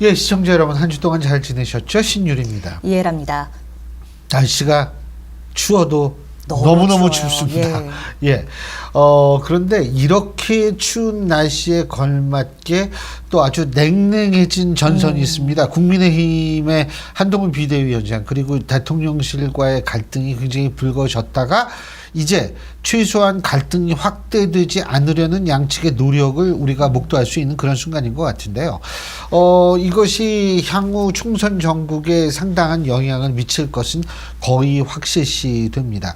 예, 시청자 여러분 한 주 동안 잘 지내셨죠? 신율입니다. 이해랍니다. 날씨가 추워도 추워요. 너무너무 춥습니다. 예. 그런데 이렇게 추운 날씨에 걸맞게 또 아주 냉랭해진 전선이 있습니다. 국민의힘의 한동훈 비대위원장 그리고 대통령실과의 갈등이 굉장히 불거졌다가 이제 최소한 갈등이 확대되지 않으려는 양측의 노력을 우리가 목도할 수 있는 그런 순간인 것 같은데요. 이것이 향후 총선 전국에 상당한 영향을 미칠 것은 거의 확실시 됩니다.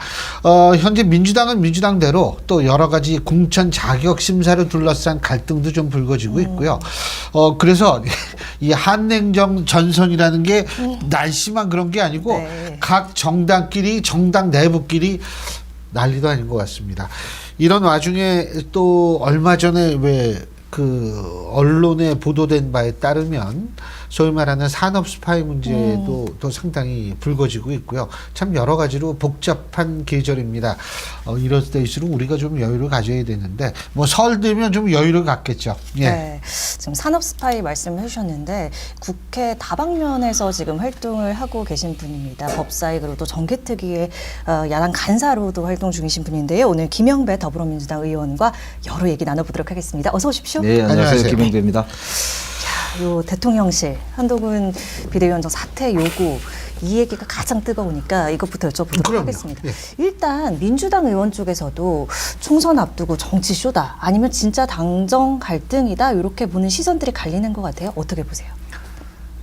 현재 민주당은 민주당대로 또 여러 가지 공천 자격 심사를 둘러싼 갈등도 좀 불거지고 있고요. 그래서 이 한냉정 전선이라는 게 날씨만 그런 게 아니고 네. 각 정당끼리 정당 내부끼리 난리도 아닌 것 같습니다. 이런 와중에 또 얼마 전에 왜 그 언론에 보도된 바에 따르면 소위 말하는 산업 스파이 문제도 또 상당히 불거지고 있고요. 참 여러 가지로 복잡한 계절입니다. 이럴 때일수록 우리가 좀 여유를 가져야 되는데 뭐 설 되면 좀 여유를 갖겠죠. 예. 네. 지금 산업 스파이 말씀을 해주셨는데 국회 다방면에서 지금 활동을 하고 계신 분입니다. 법사위 그리고 또 정개특위의 야당 간사로도 활동 중이신 분인데요. 오늘 김영배 더불어민주당 의원과 여러 얘기 나눠보도록 하겠습니다. 어서 오십시오. 네, 안녕하세요. 안녕하세요. 김영배입니다. 요 대통령실 한동훈 비대위원장 사퇴 요구 이 얘기가 가장 뜨거우니까 이것부터 여쭤보도록 그럼요. 하겠습니다. 예. 일단 민주당 의원 쪽에서도 총선 앞두고 정치 쇼다 아니면 진짜 당정 갈등이다 이렇게 보는 시선들이 갈리는 것 같아요. 어떻게 보세요?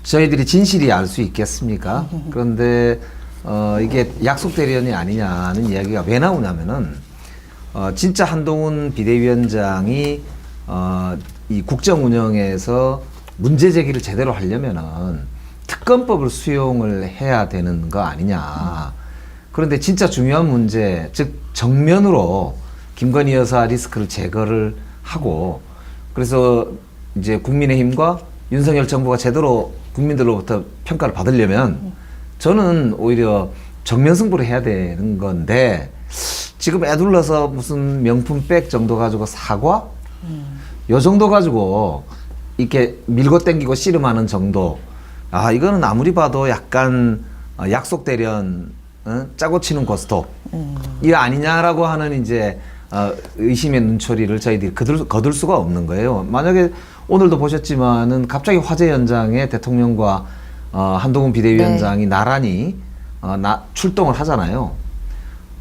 저희들이 진실이 알 수 있겠습니까? 그런데 이게 약속 대련이 아니냐는 이야기가 왜 나오냐면은 진짜 한동훈 비대위원장이 이 국정 운영에서 문제 제기를 제대로 하려면은 특검법을 수용을 해야 되는 거 아니냐. 그런데 진짜 중요한 문제, 즉 정면으로 김건희 여사 리스크를 제거를 하고 그래서 이제 국민의힘과 윤석열 정부가 제대로 국민들로부터 평가를 받으려면 저는 오히려 정면 승부를 해야 되는 건데 지금 애둘러서 무슨 명품백 정도 가지고 사과? 요 정도 가지고 이렇게 밀고 땡기고 씨름하는 정도. 아, 이거는 아무리 봐도 약간 약속 대련, 짜고 치는 고스톱. 이거 아니냐라고 하는 이제 의심의 눈초리를 저희들이 거둘 수가 없는 거예요. 만약에 오늘도 보셨지만은 갑자기 화재 현장에 대통령과 한동훈 비대위원장이 네. 나란히 출동을 하잖아요.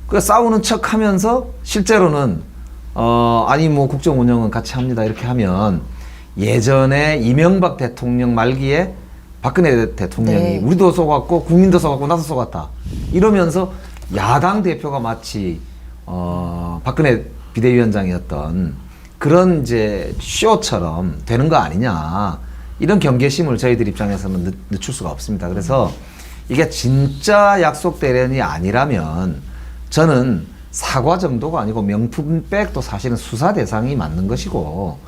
그 싸우는 척 하면서 실제로는 아니 뭐 국정 운영은 같이 합니다 이렇게 하면 예전에 이명박 대통령 말기에 박근혜 대통령이 네. 우리도 속았고 국민도 속았고 나도 속았다 이러면서 야당 대표가 마치 박근혜 비대위원장이었던 그런 이제 쇼처럼 되는 거 아니냐 이런 경계심을 저희들 입장에서는 늦출 수가 없습니다. 그래서 이게 진짜 약속 대련이 아니라면 저는 사과 정도가 아니고 명품백도 사실은 수사 대상이 맞는 것이고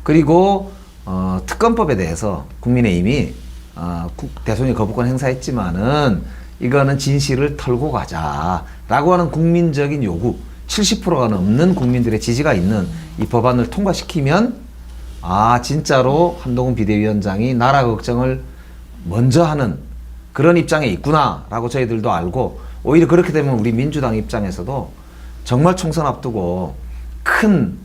그리고 특검법에 대해서 국민의힘이 대통령이 거부권 행사했지만은 이거는 진실을 털고 가자라고 하는 국민적인 요구 70%가 넘는 국민들의 지지가 있는 이 법안을 통과시키면 아 진짜로 한동훈 비대위원장이 나라 걱정을 먼저 하는 그런 입장에 있구나라고 저희들도 알고 오히려 그렇게 되면 우리 민주당 입장에서도 정말 총선 앞두고 큰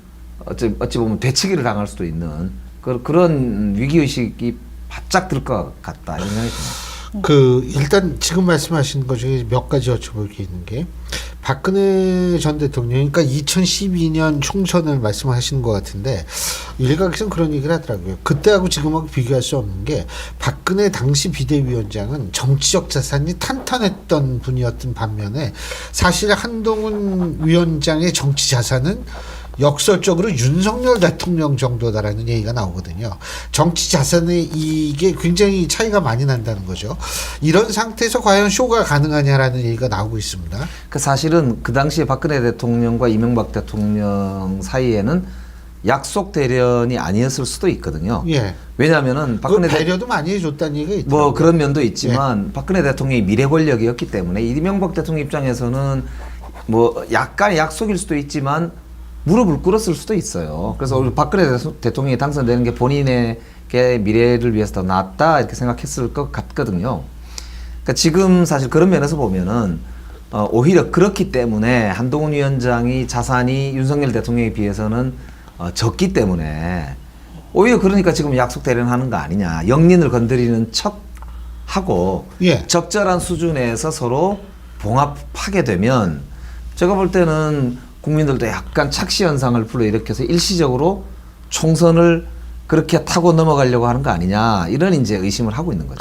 어찌 보면 되치기를 당할 수도 있는 그런 위기의식이 바짝 들 것 같다 이런 생각이 듭니다. 일단 지금 말씀하신 것 중에 몇 가지 여쭤볼 게 있는 게 박근혜 전 대통령, 그러니까 2012년 총선을 말씀하시는 것 같은데 일각에서는 그런 얘기를 하더라고요. 그때하고 지금하고 비교할 수 없는 게 박근혜 당시 비대위원장은 정치적 자산이 탄탄했던 분이었던 반면에 사실 한동훈 위원장의 정치 자산은 역설적으로 윤석열 대통령 정도다라는 얘기가 나오거든요. 정치 자산의 이게 굉장히 차이가 많이 난다는 거죠. 이런 상태에서 과연 쇼가 가능하냐라는 얘기가 나오고 있습니다. 그 사실은 그 당시에 박근혜 대통령과 이명박 대통령 사이에는 약속 대련이 아니었을 수도 있거든요. 예. 왜냐하면은 박근혜 배려도 많이 해줬다는 얘기가 있더라고요. 뭐 그런 면도 있지만 박근혜 대통령이 미래 권력이었기 때문에 이명박 대통령 입장에서는 뭐 약간의 약속일 수도 있지만 무릎을 꿇었을 수도 있어요. 그래서 우리 박근혜 대통령이 당선되는 게 본인의 미래를 위해서 더 낫다 이렇게 생각했을 것 같거든요. 그러니까 지금 사실 그런 면에서 보면은 오히려 그렇기 때문에 한동훈 위원장이 자산이 윤석열 대통령에 비해서는 적기 때문에 오히려 그러니까 지금 약속 대련하는 거 아니냐. 영린을 건드리는 척 하고 예. 적절한 수준에서 서로 봉합하게 되면 제가 볼 때는 국민들도 약간 착시 현상을 불러일으켜서 일시적으로 총선을 그렇게 타고 넘어가려고 하는 거 아니냐 이런 이제 의심을 하고 있는 거죠.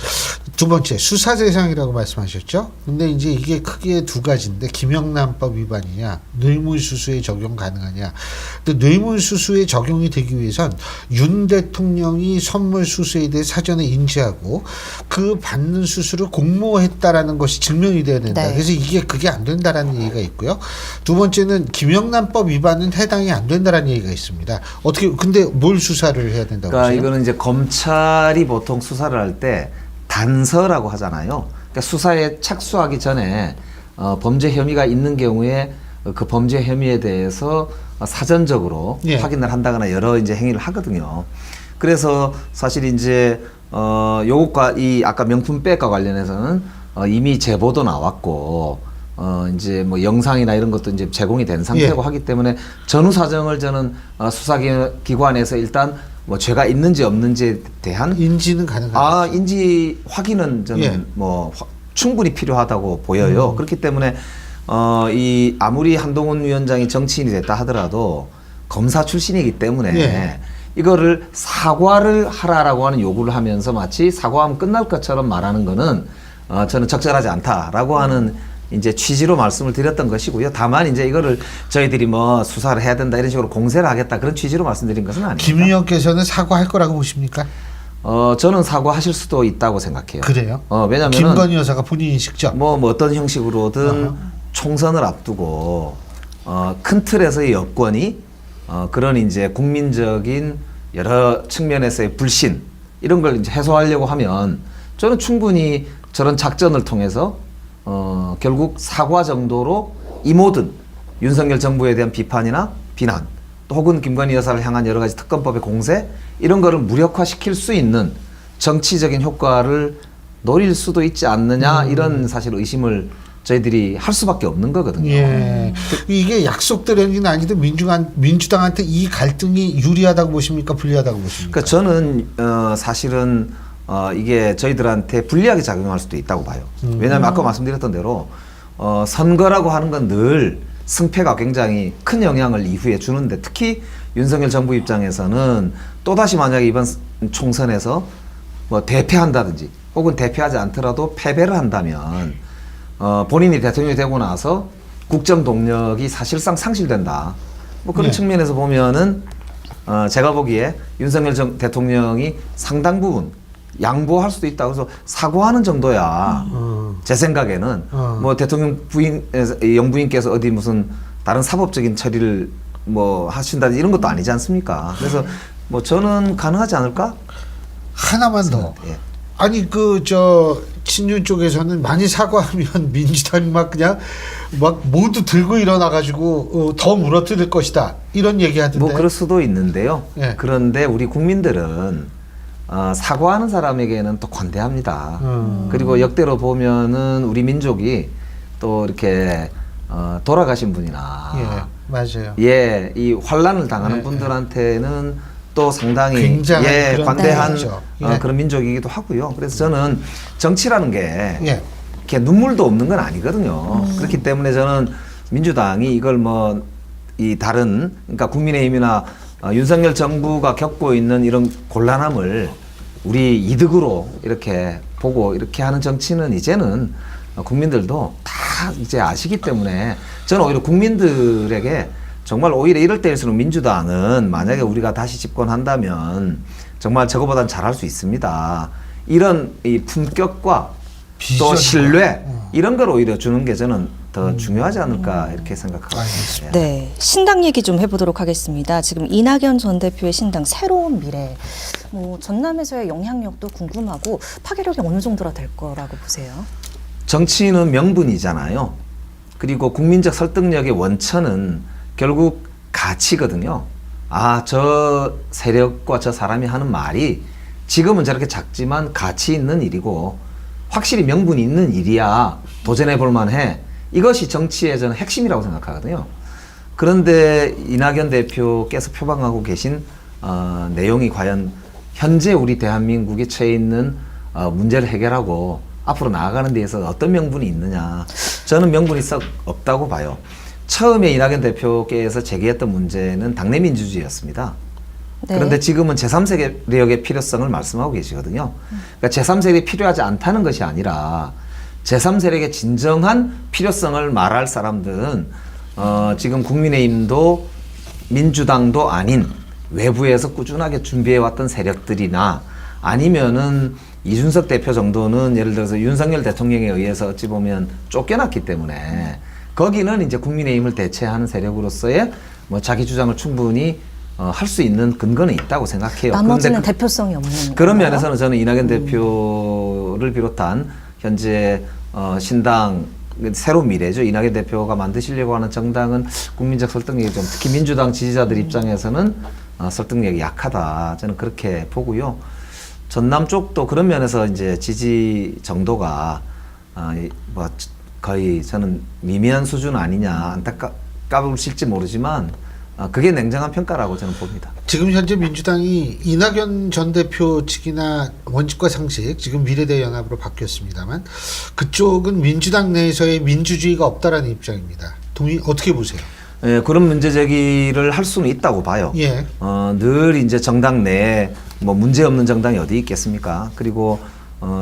두 번째 수사 대상이라고 말씀하셨죠. 근데 이제 이게 크게 두 가지인데 김영란법 위반이냐, 뇌물수수에 적용 가능하냐. 근데 뇌물수수에 적용이 되기 위해선 윤 대통령이 선물 수수에 대해 사전에 인지하고 그 받는 수수를 공모했다라는 것이 증명이 돼야 된다. 네. 그래서 그게 안 된다라는 얘기가 있고요. 두 번째는 김영란법 위반은 해당이 안 된다라는 얘기가 있습니다. 어떻게 근데 뭘 수사를 해야 된다고 그러니까 보세요? 이거는 이제 검찰이 보통 수사를 할 때 단서라고 하잖아요. 그러니까 수사에 착수하기 전에 범죄 혐의가 있는 경우에 그 범죄 혐의에 대해서 사전적으로 예. 확인을 한다거나 여러 이제 행위를 하거든요. 그래서 사실 이제 요것과 이 아까 명품백과 관련해서는 이미 제보도 나왔고 이제 뭐 영상이나 이런 것도 이제 제공이 된 상태고 예. 하기 때문에 전후 사정을 저는 수사기관에서 일단 뭐 죄가 있는지 없는지에 대한 인지는 가능하다. 인지 확인은 저는 예. 뭐 충분히 필요하다고 보여요. 그렇기 때문에 이 아무리 한동훈 위원장이 정치인이 됐다 하더라도 검사 출신이기 때문에 예. 이거를 사과를 하라라고 하는 요구를 하면서 마치 사과하면 끝날 것처럼 말하는 거는 저는 적절하지 않다라고 하는 이제 취지로 말씀을 드렸던 것이고요. 다만 이제 이거를 저희들이 뭐 수사를 해야 된다 이런 식으로 공세를 하겠다 그런 취지로 말씀드린 것은 아닙니다. 김 의원께서는 사과할 거라고 보십니까? 저는 사과하실 수도 있다고 생각해요. 그래요? 왜냐하면 김건희 여사가 본인이 직접. 뭐 어떤 형식으로든 총선을 앞두고 큰 틀에서의 여권이 그런 이제 국민적인 여러 측면에서의 불신 이런 걸 이제 해소하려고 하면 저는 충분히 저런 작전을 통해서 결국 사과 정도로 이모든 윤석열 정부에 대한 비판이나 비난 또 혹은 김건희 여사를 향한 여러 가지 특검법의 공세 이런 거를 무력화시킬 수 있는 정치적인 효과를 노릴 수도 있지 않느냐 이런 사실 의심을 저희들이 할 수밖에 없는 거거든요. 예. 이게 약속대로는 아니도 민주당한테 이 갈등이 유리하다고 보십니까? 불리하다고 보십니까? 그러니까 저는 사실은 이게 저희들한테 불리하게 작용할 수도 있다고 봐요. 왜냐하면 아까 말씀드렸던 대로 선거라고 하는 건 늘 승패가 굉장히 큰 영향을 이후에 주는데 특히 윤석열 정부 입장에서는 또다시 만약에 이번 총선에서 뭐 대패한다든지 혹은 대패하지 않더라도 패배를 한다면 본인이 대통령이 되고 나서 국정 동력이 사실상 상실된다. 뭐 그런 네. 측면에서 보면은 제가 보기에 윤석열 대통령이 상당 부분 양보할 수도 있다. 그래서 사과하는 정도야. 제 생각에는 뭐 대통령 영부인께서 어디 무슨 다른 사법적인 처리를 뭐 하신다든지 이런 것도 아니지 않습니까? 그래서 뭐 저는 가능하지 않을까? 하나만 더. 예. 아니 친윤 쪽에서는 많이 사과하면 민주당이 막 그냥 막 모두 들고 일어나 가지고 더 물어뜯을 것이다 이런 얘기하던데. 뭐 그럴 수도 있는데요. 예. 그런데 우리 국민들은 사과하는 사람에게는 또 관대합니다. 그리고 역대로 보면은 우리 민족이 또 이렇게 돌아가신 분이나 예, 맞아요. 이 환란을 당하는 예, 분들한테는 또 상당히 굉장한 그런 관대한 민족. 예. 그런 민족이기도 하고요. 그래서 저는 정치라는 게 예. 이렇게 눈물도 없는 건 아니거든요. 그렇기 때문에 저는 민주당이 이걸 뭐 이 다른 그러니까 국민의힘이나 윤석열 정부가 겪고 있는 이런 곤란함을 우리 이득으로 이렇게 보고 이렇게 하는 정치는 이제는 국민들도 다 이제 아시기 때문에 저는 오히려 국민들에게 정말 오히려 이럴 때일수록 민주당은 만약에 우리가 다시 집권한다면 정말 저거보단 잘할 수 있습니다. 이런 이 품격과 또 비전과. 신뢰 이런 걸 오히려 주는 게 저는 더 중요하지 않을까 이렇게 생각하고 알겠습니다. 있습니다. 네, 신당 얘기 좀 해보도록 하겠습니다. 지금 이낙연 전 대표의 신당 새로운 미래, 뭐 전남에서의 영향력도 궁금하고 파괴력이 어느 정도나 될 거라고 보세요? 정치인은 명분이잖아요. 그리고 국민적 설득력의 원천은 결국 가치거든요. 저 세력과 저 사람이 하는 말이 지금은 저렇게 작지만 가치 있는 일이고 확실히 명분이 있는 일이야 도전해 볼 만해. 이것이 정치의 저는 핵심이라고 생각하거든요. 그런데 이낙연 대표께서 표방하고 계신 내용이 과연 현재 우리 대한민국에 처해 있는 문제를 해결하고 앞으로 나아가는 데에서 어떤 명분이 있느냐. 저는 명분이 썩 없다고 봐요. 처음에 이낙연 대표께서 제기했던 문제는 당내 민주주의였습니다. 네. 그런데 지금은 제3세력의 필요성을 말씀하고 계시거든요. 그러니까 제3세력이 필요하지 않다는 것이 아니라 제3세력의 진정한 필요성을 말할 사람들은 지금 국민의힘도 민주당도 아닌 외부에서 꾸준하게 준비해왔던 세력들이나 아니면은 이준석 대표 정도는 예를 들어서 윤석열 대통령에 의해서 어찌 보면 쫓겨났기 때문에 거기는 이제 국민의힘을 대체하는 세력으로서의 뭐 자기 주장을 충분히 할 수 있는 근거는 있다고 생각해요. 나머지는 대표성이 없는 그런 건가요? 면에서는 저는 이낙연 대표를 비롯한 현재 신당 새로운 미래죠. 이낙연 대표가 만드시려고 하는 정당은 국민적 설득력이 좀 특히 민주당 지지자들 입장에서는 설득력이 약하다. 저는 그렇게 보고요. 전남 쪽도 그런 면에서 이제 지지 정도가 뭐 거의 저는 미미한 수준 아니냐 안타까우실지 모르지만 그게 냉정한 평가라고 저는 봅니다. 지금 현재 민주당이 이낙연 전 대표 측이나 원칙과 상식, 지금 미래대연합으로 바뀌었습니다만 그쪽은 민주당 내에서의 민주주의가 없다라는 입장입니다. 어떻게 보세요? 예, 그런 문제 제기를 할 수는 있다고 봐요. 예. 늘 이제 정당 내에 뭐 문제 없는 정당이 어디 있겠습니까? 그리고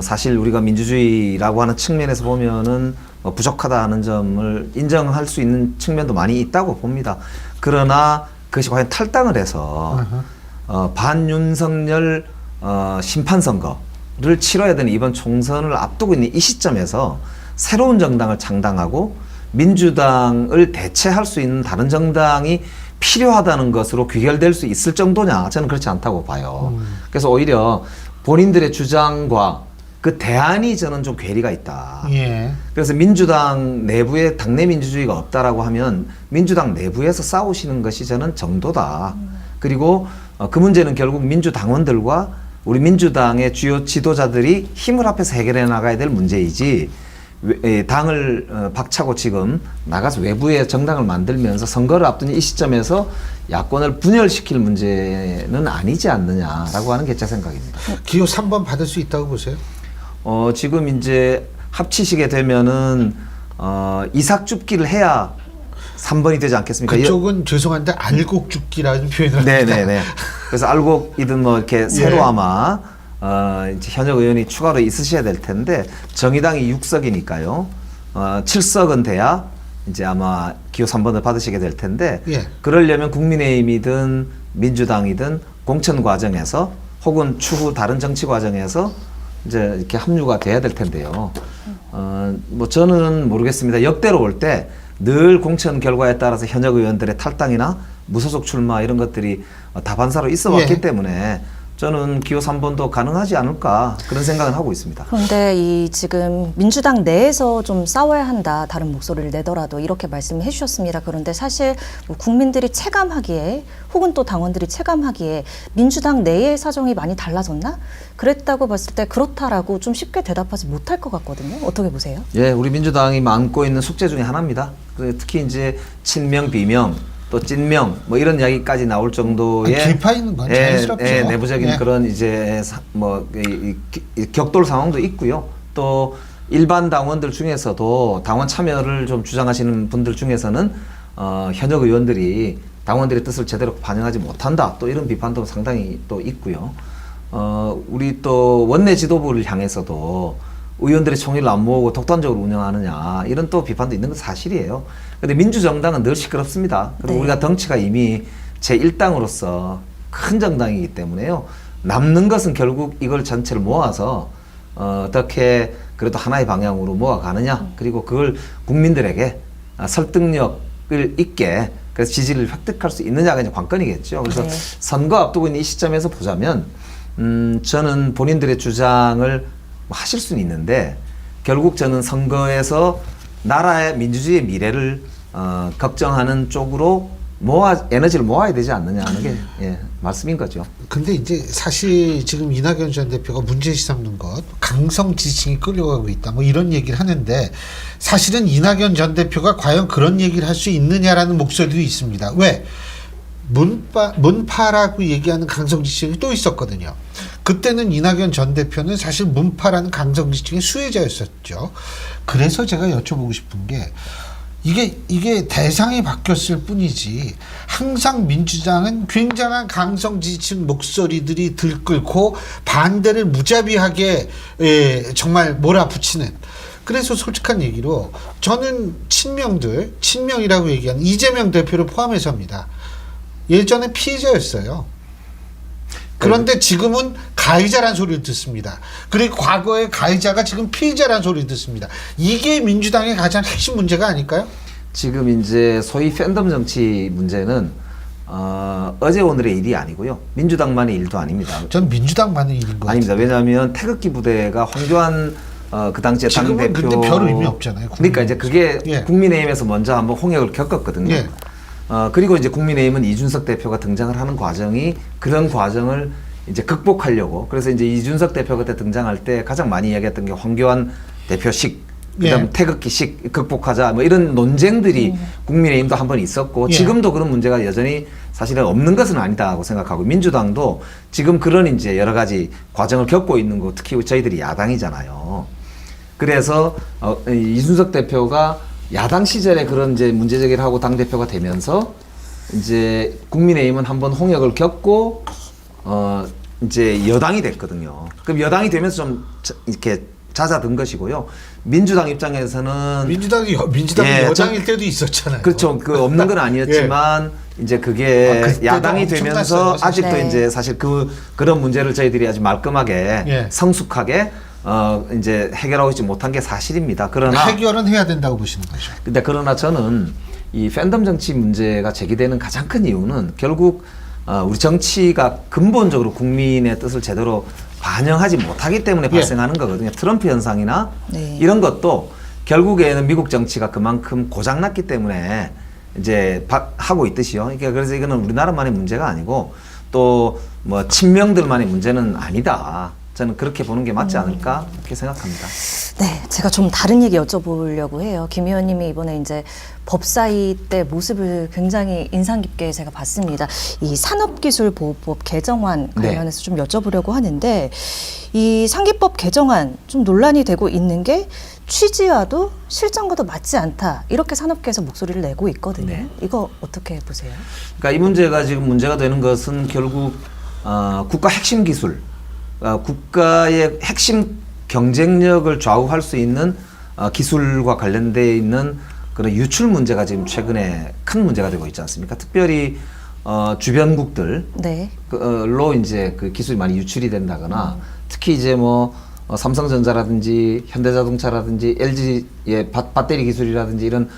사실 우리가 민주주의라고 하는 측면에서 보면은 부족하다는 점을 인정할 수 있는 측면도 많이 있다고 봅니다. 그러나 그것이 과연 탈당을 해서 반윤석열 심판 선거를 치러야 되는 이번 총선을 앞두고 있는 이 시점에서 새로운 정당을 창당하고 민주당을 대체할 수 있는 다른 정당이 필요하다는 것으로 귀결될 수 있을 정도냐? 저는 그렇지 않다고 봐요. 그래서 오히려 본인들의 주장과 그 대안이 저는 좀 괴리가 있다. 예. 그래서 민주당 내부에 당내 민주주의가 없다라고 하면 민주당 내부에서 싸우시는 것이 저는 정도다. 그리고 그 문제는 결국 민주당원들과 우리 민주당의 주요 지도자들이 힘을 합해서 해결해 나가야 될 문제이지 당을 박차고 지금 나가서 외부에 정당을 만들면서 선거를 앞둔 이 시점에서 야권을 분열시킬 문제는 아니지 않느냐라고 하는 게 제 생각입니다. 기호 3번 받을 수 있다고 보세요? 지금 이제 합치시게 되면은 이삭 줍기를 해야 3번이 되지 않겠습니까? 그쪽은 죄송한데 알곡 죽기라는 표현을 합니다. 네네네. 그래서 알곡이든 뭐 이렇게 새로 아마 이제 현역 의원이 추가로 있으셔야 될 텐데 정의당이 6석이니까요. 7석은 돼야 이제 아마 기호 3번을 받으시게 될 텐데 예. 그러려면 국민의힘이든 민주당이든 공천 과정에서 혹은 추후 다른 정치 과정에서 이제 이렇게 합류가 돼야 될 텐데요. 뭐 저는 모르겠습니다. 역대로 올 때 늘 공천 결과에 따라서 현역 의원들의 탈당이나 무소속 출마 이런 것들이 다반사로 있어 왔기 예. 때문에 저는 기호 3번도 가능하지 않을까 그런 생각을 하고 있습니다. 그런데 이 지금 민주당 내에서 좀 싸워야 한다 다른 목소리를 내더라도 이렇게 말씀을 해주셨습니다. 그런데 사실 뭐 국민들이 체감하기에 혹은 또 당원들이 체감하기에 민주당 내의 사정이 많이 달라졌나? 그랬다고 봤을 때 그렇다라고 좀 쉽게 대답하지 못할 것 같거든요. 어떻게 보세요? 예, 우리 민주당이 안고 있는 숙제 중에 하나입니다. 특히 이제 친명, 비명, 또 찐명 뭐 이런 이야기까지 나올 정도의 길파 있는 건 자연스럽죠. 내부적인 예. 그런 이제 격돌 상황도 있고요. 또 일반 당원들 중에서도 당원 참여를 좀 주장하시는 분들 중에서는 현역 의원들이 당원들의 뜻을 제대로 반영하지 못한다. 또 이런 비판도 상당히 또 있고요. 우리 또 원내 지도부를 향해서도 의원들의 총의를 안 모으고 독단적으로 운영하느냐 이런 또 비판도 있는 건 사실이에요. 근데 민주정당은 늘 시끄럽습니다. 그리고 네. 우리가 덩치가 이미 제1당으로서 큰 정당이기 때문에요. 남는 것은 결국 이걸 전체를 모아서 어떻게 그래도 하나의 방향으로 모아가느냐 그리고 그걸 국민들에게 설득력을 있게 그래서 지지를 획득할 수 있느냐가 이제 관건이겠죠. 그래서 네. 선거 앞두고 있는 이 시점에서 보자면 저는 본인들의 주장을 하실 수는 있는데 결국 저는 선거에서 나라의 민주주의의 미래를 걱정하는 쪽으로 에너지를 모아야 되지 않느냐 하는 게 말씀인 거죠. 근데 이제 사실 지금 이낙연 전 대표가 문제시 삼는 것, 강성 지지층이 끌려가고 있다, 뭐 이런 얘기를 하는데 사실은 이낙연 전 대표가 과연 그런 얘기를 할 수 있느냐라는 목소리도 있습니다. 왜? 문파라고 얘기하는 강성 지지층이 또 있었거든요. 그때는 이낙연 전 대표는 사실 문파라는 강성 지지층의 수혜자였었죠. 그래서 제가 여쭤보고 싶은 게 이게 대상이 바뀌었을 뿐이지 항상 민주당은 굉장한 강성 지지층 목소리들이 들끓고 반대를 무자비하게 정말 몰아붙이는, 그래서 솔직한 얘기로 저는 친명이라고 얘기하는 이재명 대표를 포함해서입니다. 예전에 피해자였어요. 그런데 지금은 가해자란 소리를 듣습니다. 그리고 과거에 가해자가 지금 피해자란 소리를 듣습니다. 이게 민주당의 가장 핵심 문제가 아닐까요? 지금 이제 소위 팬덤 정치 문제는 어제 오늘의 일이 아니고요. 민주당만의 일도 아닙니다. 전 민주당만의 일인 것 아닙니다. 같아요. 왜냐하면 태극기 부대가 황교안 그 당시에 지금은 당대표. 근데 별 의미 없잖아요. 그러니까 이제 그게 예. 국민의힘에서 먼저 한번 홍역을 겪었거든요. 예. 그리고 이제 국민의힘은 이준석 대표가 등장을 하는 과정이 그런 과정을 이제 극복하려고, 그래서 이제 이준석 대표 그때 등장할 때 가장 많이 이야기했던 게 황교안 대표식, 그다음 예. 태극기식 극복하자, 뭐 이런 논쟁들이 국민의힘도 한 번 있었고, 예. 지금도 그런 문제가 여전히 사실은 없는 것은 아니다고 생각하고, 민주당도 지금 그런 이제 여러 가지 과정을 겪고 있는 거, 특히 저희들이 야당이잖아요. 그래서 이준석 대표가 야당 시절에 그런 이제 문제 제기를 하고 당 대표가 되면서 이제 국민의힘은 한번 홍역을 겪고 이제 여당이 됐거든요. 그럼 여당이 되면서 좀 이렇게 잦아든 것이고요. 민주당 입장에서는 민주당이 예, 여당일 때도 있었잖아요. 그렇죠. 그 없는 건 아니었지만 이제 그게 그때도 야당이 엄청났어요, 되면서 사실. 아직도 네. 이제 사실 그런 문제를 저희들이 아주 말끔하게 예. 성숙하게 이제 해결하고 있지 못한 게 사실입니다. 그러나 해결은 해야 된다고 보시는 거죠. 근데 그러나 저는 이 팬덤 정치 문제가 제기되는 가장 큰 이유는 결국 우리 정치가 근본적으로 국민의 뜻을 제대로 반영하지 못하기 때문에 예. 발생하는 거거든요. 트럼프 현상이나 네. 이런 것도 결국에는 미국 정치가 그만큼 고장났기 때문에 이제 하고 있듯이요. 그러니까 그래서 이거는 우리나라만의 문제가 아니고 또 뭐 친명들만의 문제는 아니다. 저는 그렇게 보는 게 맞지 않을까 이렇게 생각합니다. 네, 제가 좀 다른 얘기 여쭤보려고 해요. 김 의원님이 이번에 이제 법사위 때 모습을 굉장히 인상 깊게 제가 봤습니다. 이 산업기술보호법 개정안 관련해서 좀 여쭤보려고 하는데, 이 상기법 개정안 좀 논란이 되고 있는 게 취지와도 실정과도 맞지 않다, 이렇게 산업계에서 목소리를 내고 있거든요. 네. 이거 어떻게 보세요? 그러니까 이 문제가 지금 문제가 되는 것은 결국 국가 핵심 기술, 국가의 핵심 경쟁력을 좌우할 수 있는 기술과 관련되어 있는 그런 유출 문제가 지금 최근에 큰 문제가 되고 있지 않습니까? 특별히 주변국들 네. 로 이제 그 기술이 많이 유출이 된다거나 특히 이제 뭐 삼성전자라든지 현대자동차라든지 LG의 배터리 기술이라든지 이런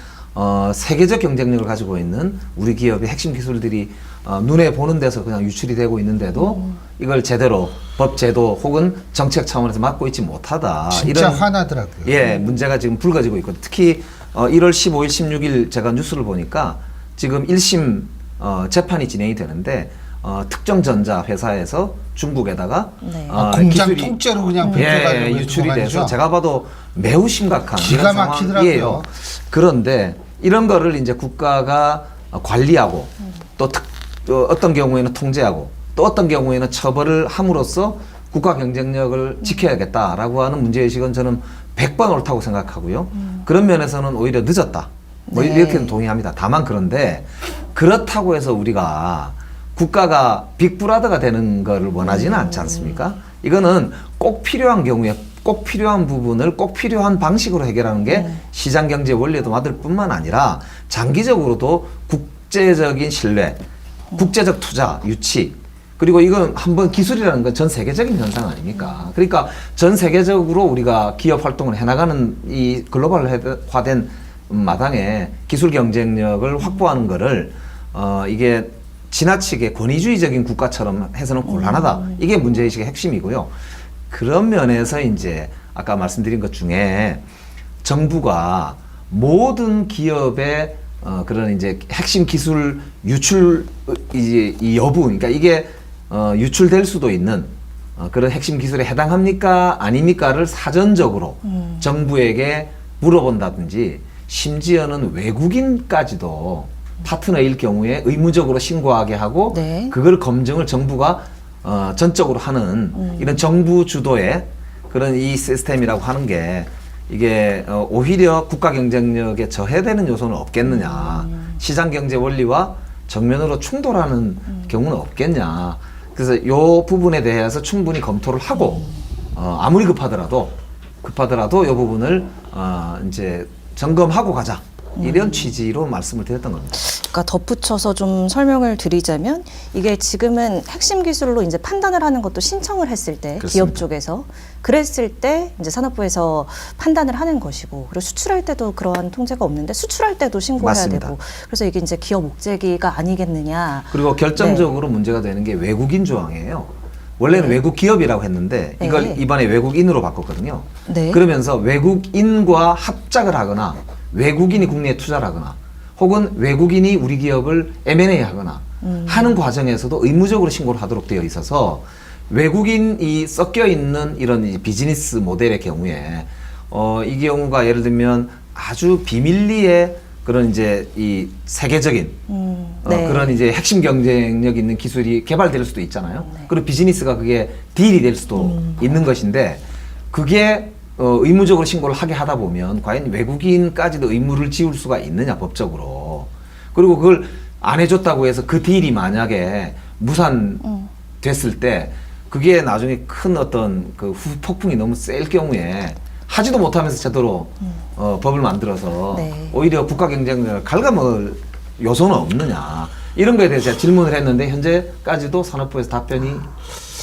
세계적 경쟁력을 가지고 있는 우리 기업의 핵심 기술들이 눈에 보는 데서 그냥 유출이 되고 있는데도 이걸 제대로 법 제도 혹은 정책 차원에서 막고 있지 못하다. 진짜 화나더라고요. 예, 문제가 지금 불거지고 있고, 특히 1월 15일, 16일 제가 뉴스를 보니까 지금 1심 재판이 진행이 되는데 특정 전자 회사에서 중국에다가 네. 공장 기술이 통째로 그냥 배포가지고 유출이 돼서 제가 봐도 매우 심각한 기가 이런 막히더라고요. 상황이에요. 그런데 이런 거를 이제 국가가 관리하고 또 어떤 경우에는 통제하고 또 어떤 경우에는 처벌을 함으로써 국가 경쟁력을 지켜야겠다라고 하는 문제의식은 저는 100번 옳다고 생각하고요. 그런 면에서는 오히려 늦었다. 뭐 네. 이렇게는 동의합니다. 다만 그런데 그렇다고 해서 우리가 국가가 빅브라더가 되는 거를 원하지는 않지 않습니까? 이거는 꼭 필요한 경우에 꼭 필요한 부분을 꼭 필요한 방식으로 해결하는 게 시장 경제 원리에도 맞을 뿐만 아니라 장기적으로도 국제적인 신뢰, 국제적 투자, 유치, 그리고 이건 한번 기술이라는 건 전 세계적인 현상 아닙니까? 그러니까 전 세계적으로 우리가 기업 활동을 해나가는 이 글로벌화된 마당에 기술 경쟁력을 확보하는 거를 이게 지나치게 권위주의적인 국가처럼 해서는 곤란하다. 이게 문제의식의 핵심이고요. 그런 면에서 이제 아까 말씀드린 것 중에 정부가 모든 기업의 그런 이제 핵심 기술 유출 이제 이 여부, 그러니까 이게 유출될 수도 있는 그런 핵심 기술에 해당합니까 아닙니까를 사전적으로 정부에게 물어본다든지, 심지어는 외국인까지도 파트너일 경우에 의무적으로 신고하게 하고 네. 그걸 검증을 정부가 전적으로 하는 이런 정부 주도의 그런 이 시스템이라고 하는 게 이게 오히려 국가 경쟁력에 저해되는 요소는 없겠느냐, 시장 경제 원리와 정면으로 충돌하는 경우는 없겠냐. 그래서 이 부분에 대해서 충분히 검토를 하고 아무리 급하더라도 이 부분을 이제 점검하고 가자, 이런 취지로 말씀을 드렸던 겁니다. 그러니까 덧붙여서 좀 설명을 드리자면, 이게 지금은 핵심 기술로 이제 판단을 하는 것도 신청을 했을 때 그렇습니다. 기업 쪽에서 그랬을 때 이제 산업부에서 판단을 하는 것이고, 그리고 수출할 때도 그러한 통제가 없는데 수출할 때도 신고해야 맞습니다. 되고, 그래서 이게 이제 기업 목재기가 아니겠느냐. 그리고 결정적으로 문제가 되는 게 외국인 조항이에요. 원래는 외국 기업이라고 했는데 이걸 네. 이번에 외국인으로 바꿨거든요. 네. 그러면서 외국인과 합작을 하거나 외국인이 국내에 투자를 하거나 혹은 외국인이 우리 기업을 M&A 하거나 하는 과정에서도 의무적으로 신고를 하도록 되어 있어서, 외국인이 섞여 있는 이런 이 비즈니스 모델의 경우에 이 경우가 예를 들면 아주 비밀리에 그런 이제 이 세계적인 네. 그런 이제 핵심 경쟁력 있는 기술이 개발될 수도 있잖아요. 네. 그리고 비즈니스가 그게 딜이 될 수도 있는 것인데, 그게 의무적으로 신고를 하게 하다 보면 과연 외국인까지도 의무를 지울 수가 있느냐, 법적으로. 그리고 그걸 안 해줬다고 해서 그 딜이 만약에 무산됐을 때 그게 나중에 큰 어떤 그 후폭풍이 너무 셀 경우에 하지도 못하면서 제대로 법을 만들어서 네. 오히려 국가 경쟁력을 갉아먹을 요소는 없느냐, 이런 거에 대해서 제가 질문을 했는데 현재까지도 산업부에서 답변이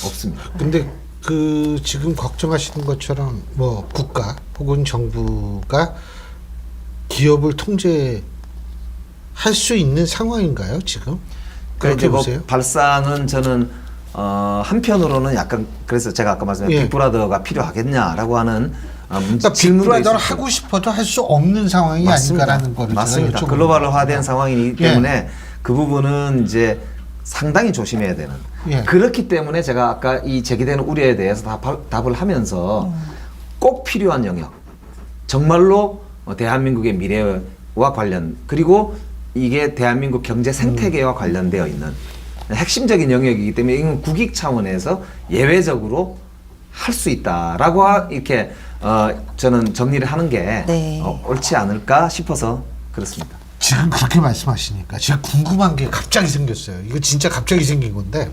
없습니다. 근데 그 지금 걱정하시는 것처럼 뭐 국가 혹은 정부가 기업을 통제할 수 있는 상황인가요, 지금? 그렇게 이제 뭐 보세요? 발상은 저는 한편으로는 약간, 그래서 제가 아까 말씀드린 예. 빅브라더가 필요하겠냐라고 하는 그러니까 질문도 빅브라더를 있었어요. 하고 싶어도 할 수 없는 상황이 아닌가라는 거를 맞습니다. 제가 여쭤보는 글로벌화된 겁니다. 상황이기 예. 때문에 그 부분은 이제 상당히 조심해야 되는. 예. 그렇기 때문에 제가 아까 이 제기되는 우려에 대해서 답을 하면서 꼭 필요한 영역, 정말로 대한민국의 미래와 관련, 그리고 이게 대한민국 경제 생태계와 관련되어 있는 핵심적인 영역이기 때문에 이건 국익 차원에서 예외적으로 할 수 있다라고 이렇게 저는 정리를 하는 게 네. 옳지 않을까 싶어서 그렇습니다. 지금 그렇게 말씀하시니까 제가 궁금한 게 갑자기 생겼어요. 이거 진짜 갑자기 생긴 건데,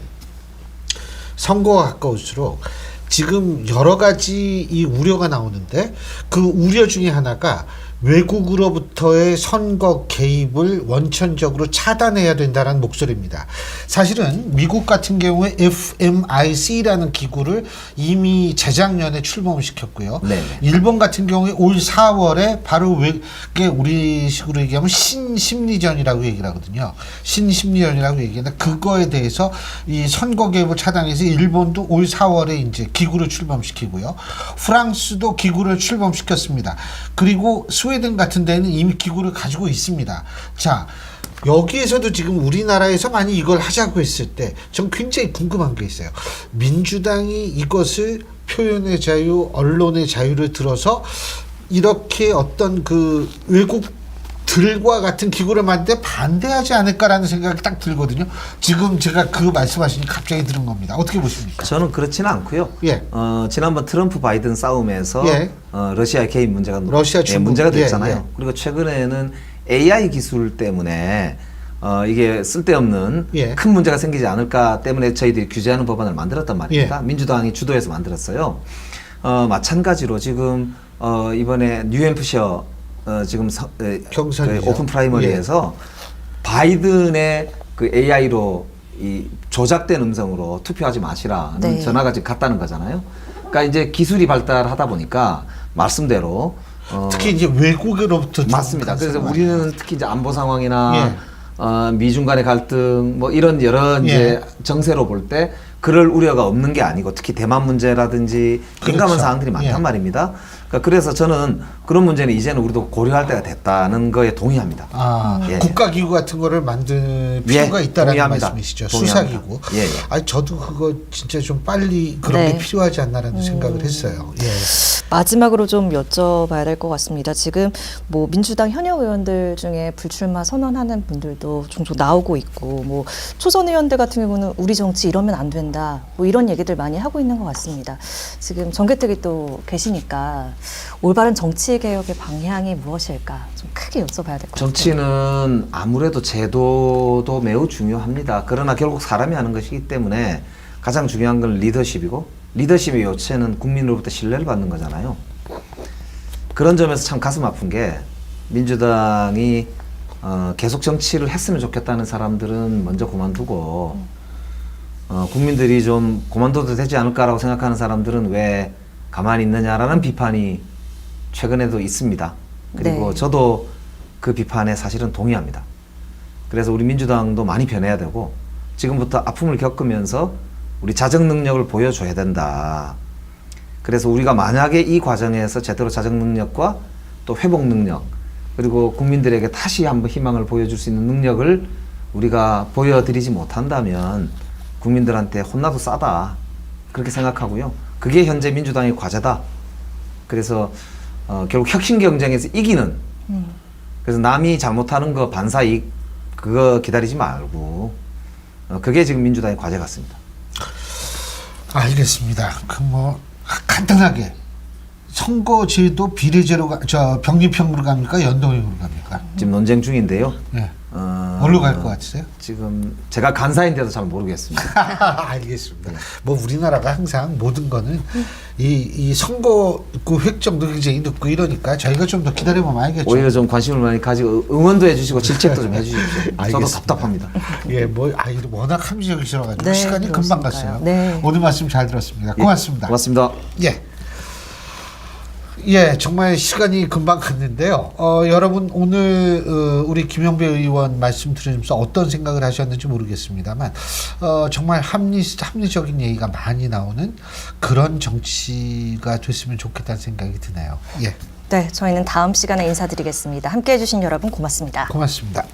선거가 가까울수록 지금 여러 가지 이 우려가 나오는데, 그 우려 중에 하나가 외국으로부터의 선거 개입을 원천적으로 차단해야 된다는 목소리입니다. 사실은 미국 같은 경우에 FMIC라는 기구를 이미 재작년에 출범을 시켰고요. 네. 일본 같은 경우에 올 4월에 바로 이게 우리식으로 얘기하면 신심리전이라고 얘기를 하거든요. 신심리전이라고 얘기하는데, 그거에 대해서 이 선거 개입을 차단해서 일본도 올 4월에 이제 기구를 출범시키고요. 프랑스도 기구를 출범시켰습니다. 그리고 스웨덴 같은 데는 이미 기구를 가지고 있습니다. 자, 여기에서도 지금 우리나라에서 만약 이걸 하자고 했을 때 전 굉장히 궁금한 게 있어요. 민주당이 이것을 표현의 자유, 언론의 자유를 들어서 이렇게 어떤 그 외국들과 같은 기구를 만드는데 반대하지 않을까라는 생각이 딱 들거든요. 지금 제가 그 말씀하시니 갑자기 들은 겁니다. 어떻게 보십니까? 저는 그렇지는 않고요. 예. 지난번 트럼프 바이든 싸움에서 예. 러시아의 개입 문제가 러시아, 중국. 문제가 예, 됐잖아요. 예. 그리고 최근에는 AI 기술 때문에 이게 쓸데없는 예. 큰 문제가 생기지 않을까 때문에 저희들이 규제하는 법안을 만들었단 말입니다. 예. 민주당이 주도해서 만들었어요. 마찬가지로 지금 이번에 뉴햄프셔 지금 경선이죠. 그 오픈 프라이머리에서 바이든의 그 AI로 이 조작된 음성으로 투표하지 마시라는 네. 전화가 지금 갔다는 거잖아요. 그러니까 이제 기술이 발달하다 보니까 말씀대로 특히 이제 외국으로부터 맞습니다. 그래서 많이 우리는 특히 이제 안보 상황이나 예. 미중 간의 갈등 뭐 이런 여러 이제 정세로 볼 때 그럴 우려가 없는 게 아니고 특히 대만 문제라든지 민감한 그렇죠. 사항들이 많단 예. 말입니다. 그러니까 그래서 저는 그런 문제는 이제는 우리도 고려할 때가 됐다는 거에 동의합니다. 아, 예. 국가기구 같은 거를 만들 필요가 있다라는 동의합니다. 말씀이시죠. 동의합니다. 수사기구. 예, 예. 아니 저도 그거 진짜 좀 빨리 그런 네. 게 필요하지 않나라는 생각을 했어요. 예. 마지막으로 좀 여쭤봐야 될 것 같습니다. 지금 뭐 민주당 현역 의원들 중에 불출마 선언하는 분들도 종종 나오고 있고, 뭐 초선 의원들 같은 경우는 우리 정치 이러면 안 된다, 뭐 이런 얘기들 많이 하고 있는 것 같습니다. 지금 정개특위 또 계시니까 올바른 정치 개혁의 방향이 무엇일까 좀 크게 여쭤봐야 될 것 같아요. 정치는 아무래도 제도도 매우 중요합니다. 그러나 결국 사람이 하는 것이기 때문에 가장 중요한 건 리더십이고, 리더십의 요체는 국민으로부터 신뢰를 받는 거잖아요. 그런 점에서 참 가슴 아픈 게 민주당이 계속 정치를 했으면 좋겠다는 사람들은 먼저 그만두고 국민들이 좀 그만둬도 되지 않을까라고 생각하는 사람들은 왜 가만히 있느냐라는 비판이 최근에도 있습니다. 그리고 네. 저도 그 비판에 사실은 동의합니다. 그래서 우리 민주당도 많이 변해야 되고 지금부터 아픔을 겪으면서 우리 자정 능력을 보여줘야 된다. 그래서 우리가 만약에 이 과정에서 제대로 자정 능력과 또 회복 능력, 그리고 국민들에게 다시 한번 희망을 보여줄 수 있는 능력을 우리가 보여드리지 못한다면 국민들한테 혼나도 싸다, 그렇게 생각하고요. 그게 현재 민주당의 과제다. 그래서 결국 혁신 경쟁에서 이기는, 그래서 남이 잘못하는 거 반사이익 그거 기다리지 말고 그게 지금 민주당의 과제 같습니다. 알겠습니다. 그 뭐 간단하게 선거제도 비례제로 병립형으로 갑니까? 연동형으로 갑니까? 지금 논쟁 중인데요. 네. 뭘로 갈 것 같으세요? 지금 제가 간사인데도 잘 모르겠습니다. 알겠습니다. 뭐 우리나라가 항상 모든 거는 이 선거구 획정도 굉장히 늦고 이러니까 저희가 좀 더 기다려보면 알겠죠. 오히려 좀 관심을 많이 가지고 응원도 해주시고 질책도 좀 해주십시오. 저도 알겠습니다. 답답합니다. 예, 뭐 워낙 합리적이셔가지고 네, 시간이 금방 그렇습니까요. 갔어요. 네. 오늘 말씀 잘 들었습니다. 고맙습니다. 고맙습니다. 예. 예, 정말 시간이 금방 갔는데요. 여러분 오늘 우리 김영배 의원 말씀 들으면서 어떤 생각을 하셨는지 모르겠습니다만 정말 합리적인 얘기가 많이 나오는 그런 정치가 됐으면 좋겠다는 생각이 드네요. 예, 네, 저희는 다음 시간에 인사드리겠습니다. 함께해 주신 여러분 고맙습니다. 고맙습니다.